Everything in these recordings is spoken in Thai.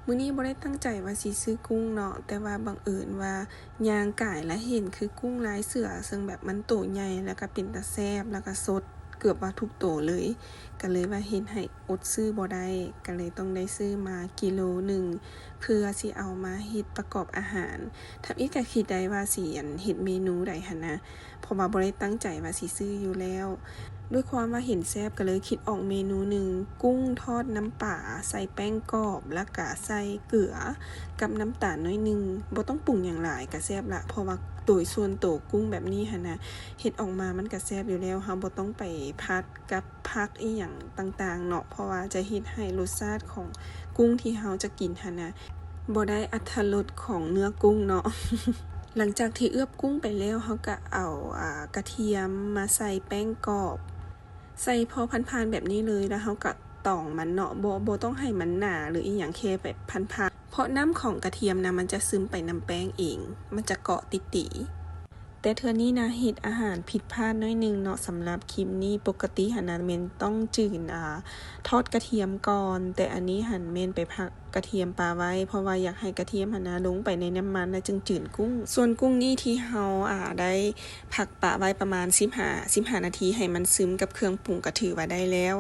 มื้อนี้บ่ได้ตั้งใจว่าสิซื้อกุ้งเนาะแต่ว่าบังเอิญว่าย่างก่ายแล้วเห็นคือกุ้งลายเสือซึ่งแบบมันโตใหญ่แล้วก็เป็นตาแซ่บแล้วก็สดเกือบว่าทุกโตเลยก็เลยว่าเฮ็ดให้อดซื้อบ่ได้ก็เลยต้องได้ซื้อมากิโลหนึ่งเพื่อสิเอามาเฮ็ดประกอบอาหารทำอีกก็คิดได้ว่าสิเฮ็ดเมนูใดหั่นนะเพราะว่าบ่ได้ตั้งใจว่าสิซื้ออยู่แล้วด้วยความว่าเห็นแซ่บก็เลยคิดออกเมนูหนึ่งกุ้งทอดน้ำปลาใส่แป้งกรอบแล้วก็ใส่เกลือกับน้ำตาลน้อยนึงบ่ต้องปรุงหยังหลายก็แซ่บละเพราะว่าโดยส่วนตัวกุ้งแบบนี้หั่นนะเฮ็ดออกมามันก็แซ่บอยู่แล้วเราบ่ต้องไปผัดกับผักอีหยังต่างๆเนาะเพราะว่าจะเฮ็ดให้รสชาติของกุ้งที่เราจะกินหั่นนะบ่ได้อรรถรสของเนื้อกุ้งเนาะ หลังจากที่เอือบกุ้งไปแล้วเราก็เอากระเทียมมาใส่แป้งกรอบใส่พอพันๆแบบนี้เลยแล้วเราก็ตองมันเนาะบ่ต้องให้มันหนาหรืออีหยังแค่แบบพันๆเพราะน้ำของกระเทียมนะมันจะซึมไปน้ำแป้งเองมันจะเกาะติแต่เทื่อนี้นะเฮ็ดอาหารผิดพลาดน้อยนึงเนาะสำหรับคลิปนี้ปกติหันนะแม่นต้องจืนทอดกระเทียมก่อนแต่อันนี้หันแม่นไปพักกระเทียมปลาไว้เพราะว่าอยากให้กระเทียมหันนะลงไปในน้ำมันแล้วจึงจืนกุ้งส่วนกุ้งนี่ที่เฮาได้พักปะไว้ประมาณ15นาทีให้มันซึมกับเครื่องปรุงก็ถือว่าได้แล้ว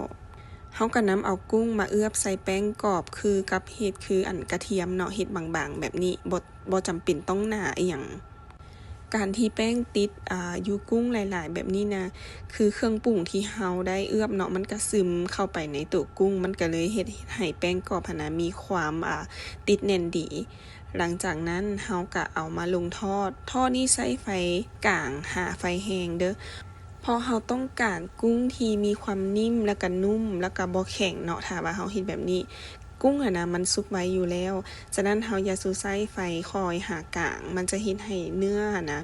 เฮาก็นำเอากุ้งมาเอือบใส่แป้งกรอบคือกับเฮ็ดคืออันกระเทียมเนาะเฮ็ดบางๆแบบนี้บ่จำเป็นต้องหนาอีหยัง การที่แป้งติดอยู่กุ้งหลายๆแบบนี้นะคือเครื่องปรุงที่เฮาได้เอือบเนาะมันก็ซึมเข้าไปในตัวกุ้งมันก็เลยเฮ็ดให้แป้งกรอบนะมีความติดแน่นดีหลังจากนั้นเฮาก็เอามาลงทอดนี่ใช้ไฟกลางหาไฟแห้งเด้อเพราะเฮาต้องการกุ้งที่มีความนิ่มแล้วก็นุ่มแล้วก็บ่แข็งเนาะถ้าว่าเฮาเฮ็ดแบบนี้กุ้งนะมันสุกไว้อยู่แล้วฉะนั้นเฮาอย่าสู้ใช้ไฟคอยหากลางมันจะเฮ็ดให้เนื้อนะ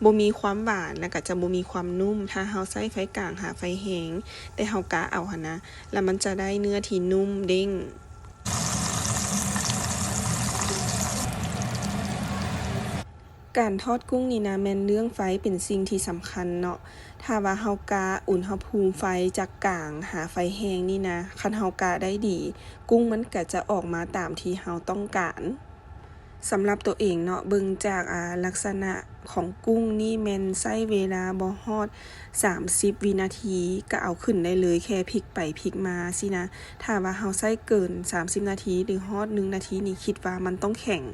บ่มีความหวานแล้วก็จะบ่มีความนุ่มถ้าเฮาใช้ไฟกลางหาไฟแห้งแต่เฮากะเอาหั่นนะแล้วมันจะได้เนื้อที่นุ่มเด้งการทอดกุ้งนี่นะแม่นเรื่องไฟเป็นสิ่งที่สำคัญเนาะถ้าว่าเฮากะอุณหภูมิไฟจากกลางหาไฟแห้งนี่นะคันเฮากะได้ดีกุ้งมันก็จะออกมาตามที่เฮาต้องการสำหรับตัวเองเนาะเบิ่งจากลักษณะของกุ้งนี่แม่นใช้เวลาบ่ฮอด30วินาทีก็เอาขึ้นได้เลยแค่พลิกไปพลิกมาสินะถ้าว่าเฮาใช้เกิน30นาทีหรือฮอด1นาทีนี่คิดว่ามันต้องแข็ง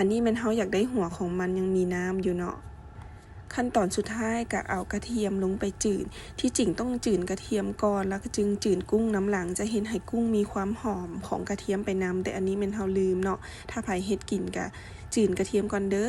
อันนี้แม่นเฮาอยากได้หัวของมันยังมีน้ำอยู่เนาะขั้นตอนสุดท้ายก็เอากระเทียมลงไปจืดที่จริงต้องจืดกระเทียมก่อนแล้วก็จึงจืดกุ้งน้ำหลังจะเห็นให้กุ้งมีความหอมของกระเทียมไปนำแต่อันนี้แม่นเฮาลืมเนาะถ้าไผเฮ็ดกินก็จืดกระเทียมก่อนเด้อ